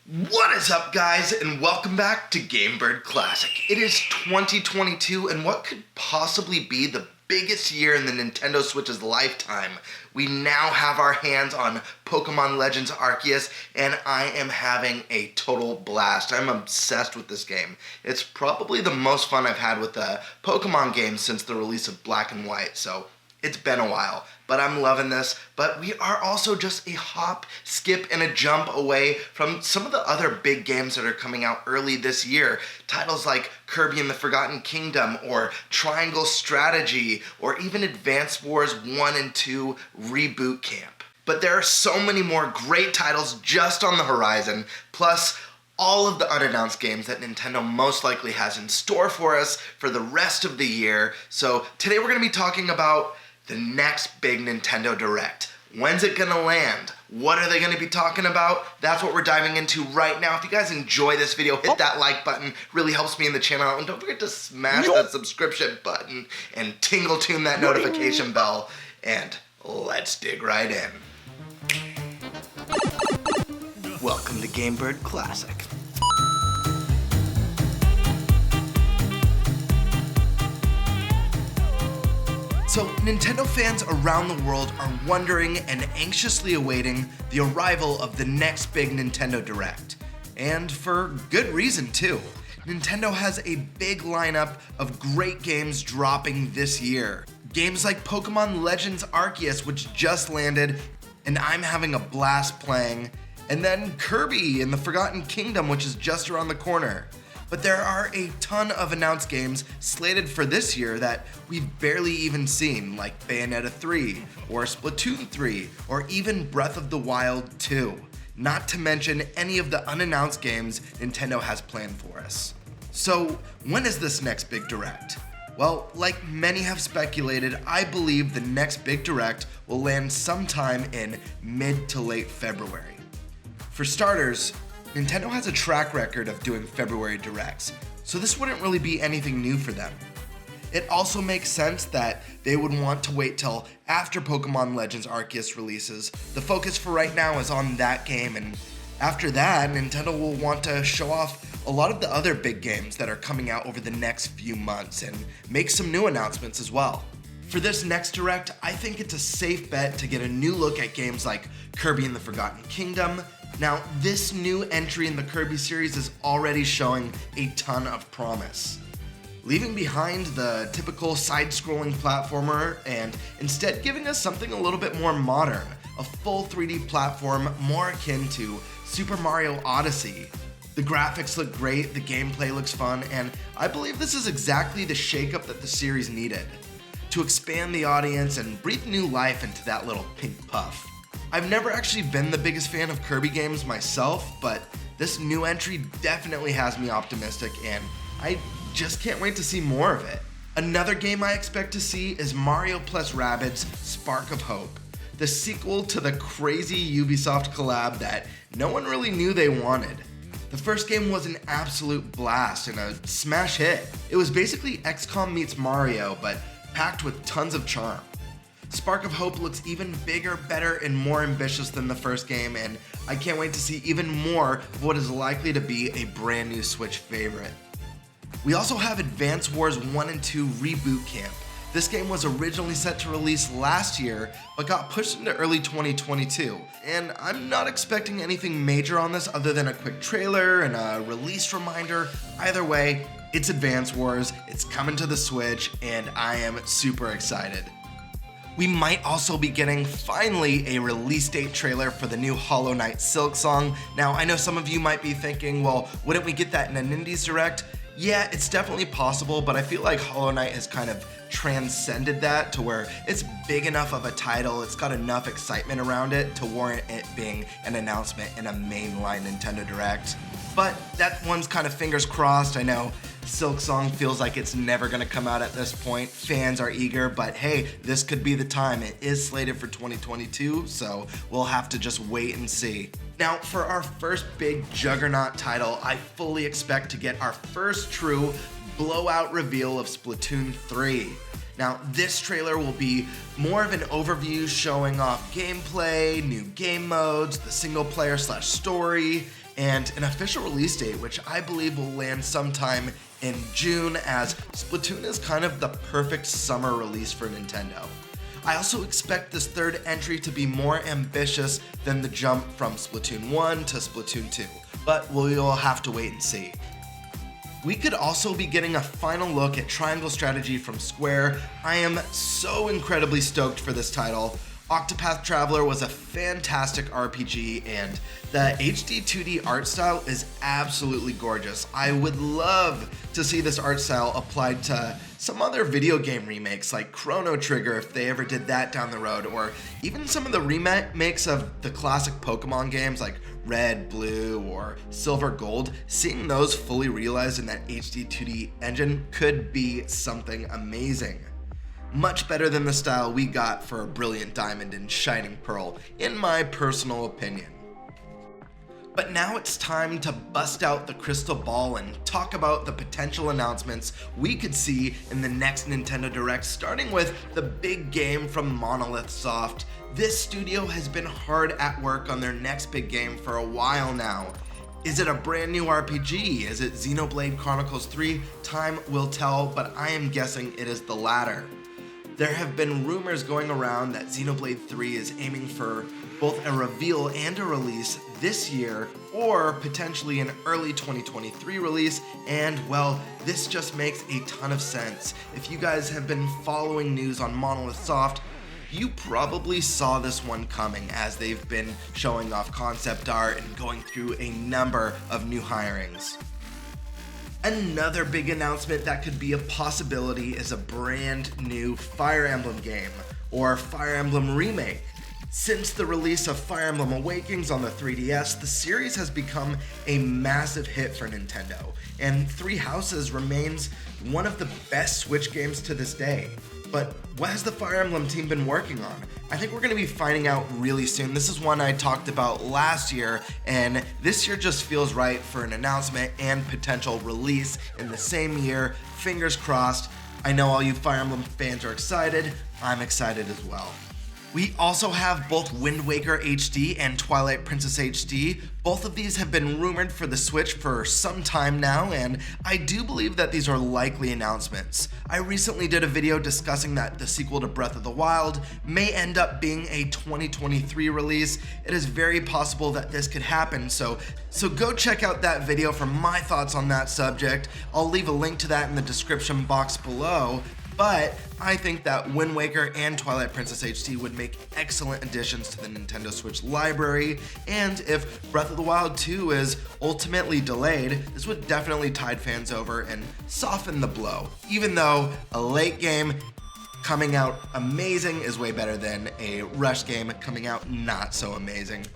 What is up, guys, and welcome back to GameBird Classic. It is 2022, and what could possibly be the biggest year in the Nintendo Switch's lifetime? We now have our hands on Pokemon Legends Arceus, and I am having a total blast. I'm obsessed with this game. It's probably the most fun I've had with a Pokemon game since the release of Black and White, so it's been a while, but I'm loving this. But we are also just a hop, skip, and a jump away from some of the other big games that are coming out early this year. Titles like Kirby and the Forgotten Kingdom, or Triangle Strategy, or even Advance Wars 1 and 2 Reboot Camp. But there are so many more great titles just on the horizon, plus all of the unannounced games that Nintendo most likely has in store for us for the rest of the year. So today we're going to be talking about the next big Nintendo Direct. When's it gonna land? What are they gonna be talking about? That's what we're diving into right now. If you guys enjoy this video, hit that like button. Really helps me in the channel. And don't forget to smash that subscription button and tingle tune that notification bell. And let's dig right in. Welcome to GameBird Classic. So, Nintendo fans around the world are wondering and anxiously awaiting the arrival of the next big Nintendo Direct. And for good reason, too. Nintendo has a big lineup of great games dropping this year. Games like Pokemon Legends Arceus, which just landed, and I'm having a blast playing. And then Kirby and the Forgotten Kingdom, which is just around the corner. But there are a ton of announced games slated for this year that we've barely even seen, like Bayonetta 3, or Splatoon 3, or even Breath of the Wild 2. Not to mention any of the unannounced games Nintendo has planned for us. So, when is this next big Direct? Well, like many have speculated, I believe the next big Direct will land sometime in mid to late February. For starters, Nintendo has a track record of doing February Directs, so this wouldn't really be anything new for them. It also makes sense that they would want to wait till after Pokemon Legends Arceus releases. The focus for right now is on that game, and after that, Nintendo will want to show off a lot of the other big games that are coming out over the next few months and make some new announcements as well. For this next Direct, I think it's a safe bet to get a new look at games like Kirby and the Forgotten Kingdom. Now, this new entry in the Kirby series is already showing a ton of promise. Leaving behind the typical side-scrolling platformer and instead giving us something a little bit more modern, a full 3D platform more akin to Super Mario Odyssey. The graphics look great, the gameplay looks fun, and I believe this is exactly the shakeup that the series needed to expand the audience and breathe new life into that little pink puff. I've never actually been the biggest fan of Kirby games myself, but this new entry definitely has me optimistic, and I just can't wait to see more of it. Another game I expect to see is Mario plus Rabbids Spark of Hope, the sequel to the crazy Ubisoft collab that no one really knew they wanted. The first game was an absolute blast and a smash hit. It was basically XCOM meets Mario, but packed with tons of charm. Spark of Hope looks even bigger, better, and more ambitious than the first game, and I can't wait to see even more of what is likely to be a brand new Switch favorite. We also have Advance Wars 1 and 2 Reboot Camp. This game was originally set to release last year, but got pushed into early 2022, and I'm not expecting anything major on this other than a quick trailer and a release reminder. Either way, it's Advance Wars, it's coming to the Switch, and I am super excited. We might also be getting, finally, a release date trailer for the new Hollow Knight Silksong. Now, I know some of you might be thinking, well, wouldn't we get that in an Indies Direct? Yeah, it's definitely possible, but I feel like Hollow Knight has kind of transcended that to where it's big enough of a title, it's got enough excitement around it to warrant it being an announcement in a mainline Nintendo Direct. But that one's kind of fingers crossed. I know Silksong feels like it's never gonna come out at this point. Fans are eager, but hey, this could be the time. It is slated for 2022, so we'll have to just wait and see. Now, for our first big juggernaut title, I fully expect to get our first true blowout reveal of Splatoon 3. Now, this trailer will be more of an overview showing off gameplay, new game modes, the single player / story, and an official release date, which I believe will land sometime in June, as Splatoon is kind of the perfect summer release for Nintendo. I also expect this third entry to be more ambitious than the jump from Splatoon 1 to Splatoon 2, but we'll have to wait and see. We could also be getting a final look at Triangle Strategy from Square. I am so incredibly stoked for this title. Octopath Traveler was a fantastic RPG, and the HD 2D art style is absolutely gorgeous. I would love to see this art style applied to some other video game remakes like Chrono Trigger if they ever did that down the road, or even some of the remakes of the classic Pokemon games like Red, Blue, or Silver, Gold. Seeing those fully realized in that HD 2D engine could be something amazing. Much better than the style we got for Brilliant Diamond and Shining Pearl, in my personal opinion. But now it's time to bust out the crystal ball and talk about the potential announcements we could see in the next Nintendo Direct, starting with the big game from Monolith Soft. This studio has been hard at work on their next big game for a while now. Is it a brand new RPG? Is it Xenoblade Chronicles 3? Time will tell, but I am guessing it is the latter. There have been rumors going around that Xenoblade 3 is aiming for both a reveal and a release this year, or potentially an early 2023 release, and well, this just makes a ton of sense. If you guys have been following news on Monolith Soft, you probably saw this one coming, as they've been showing off concept art and going through a number of new hirings. Another big announcement that could be a possibility is a brand new Fire Emblem game, or Fire Emblem Remake. Since the release of Fire Emblem Awakenings on the 3DS, the series has become a massive hit for Nintendo, and Three Houses remains one of the best Switch games to this day. But what has the Fire Emblem team been working on? I think we're going to be finding out really soon. This is one I talked about last year, and this year just feels right for an announcement and potential release in the same year. Fingers crossed. I know all you Fire Emblem fans are excited. I'm excited as well. We also have both Wind Waker HD and Twilight Princess HD. Both of these have been rumored for the Switch for some time now, and I do believe that these are likely announcements. I recently did a video discussing that the sequel to Breath of the Wild may end up being a 2023 release. It is very possible that this could happen, so go check out that video for my thoughts on that subject. I'll leave a link to that in the description box below. But I think that Wind Waker and Twilight Princess HD would make excellent additions to the Nintendo Switch library, and if Breath of the Wild 2 is ultimately delayed, this would definitely tide fans over and soften the blow, even though a late game coming out amazing is way better than a rush game coming out not so amazing.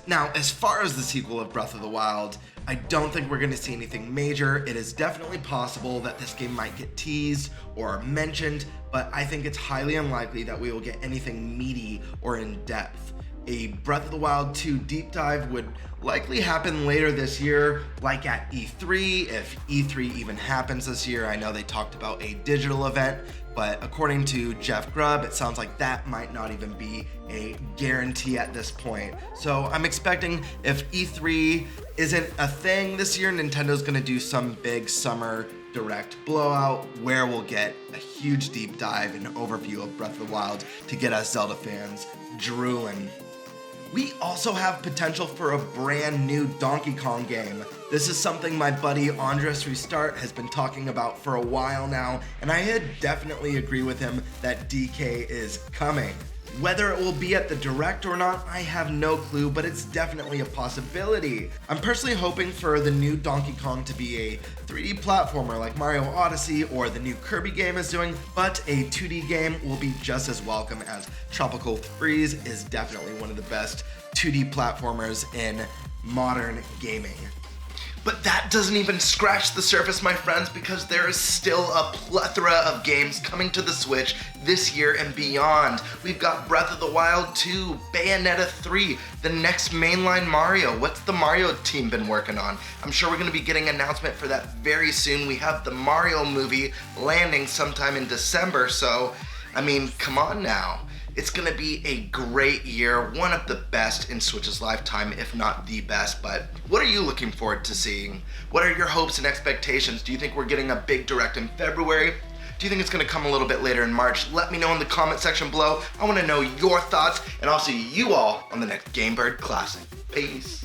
Now, as far as the sequel of Breath of the Wild, I don't think we're going to see anything major. It is definitely possible that this game might get teased or mentioned, but I think it's highly unlikely that we will get anything meaty or in-depth. A Breath of the Wild 2 deep dive would likely happen later this year, like at E3, if E3 even happens this year. I know they talked about a digital event, but according to Jeff Grubb, it sounds like that might not even be a guarantee at this point. So I'm expecting if E3 isn't a thing this year, Nintendo's gonna do some big summer direct blowout where we'll get a huge deep dive and overview of Breath of the Wild to get us Zelda fans drooling. We also have potential for a brand new Donkey Kong game. This is something my buddy Andres Restart has been talking about for a while now, and I definitely agree with him that DK is coming. Whether it will be at the Direct or not, I have no clue, but it's definitely a possibility. I'm personally hoping for the new Donkey Kong to be a 3D platformer like Mario Odyssey or the new Kirby game is doing, but a 2D game will be just as welcome, as Tropical Freeze is definitely one of the best 2D platformers in modern gaming. But that doesn't even scratch the surface, my friends, because there is still a plethora of games coming to the Switch this year and beyond. We've got Breath of the Wild 2, Bayonetta 3, the next mainline Mario. What's the Mario team been working on? I'm sure we're going to be getting an announcement for that very soon. We have the Mario movie landing sometime in December, so, I mean, come on now. It's gonna be a great year, one of the best in Switch's lifetime, if not the best. But what are you looking forward to seeing? What are your hopes and expectations? Do you think we're getting a big direct in February? Do you think it's gonna come a little bit later in March? Let me know in the comment section below. I wanna know your thoughts, and I'll see you all on the next Game Bird Classic. Peace.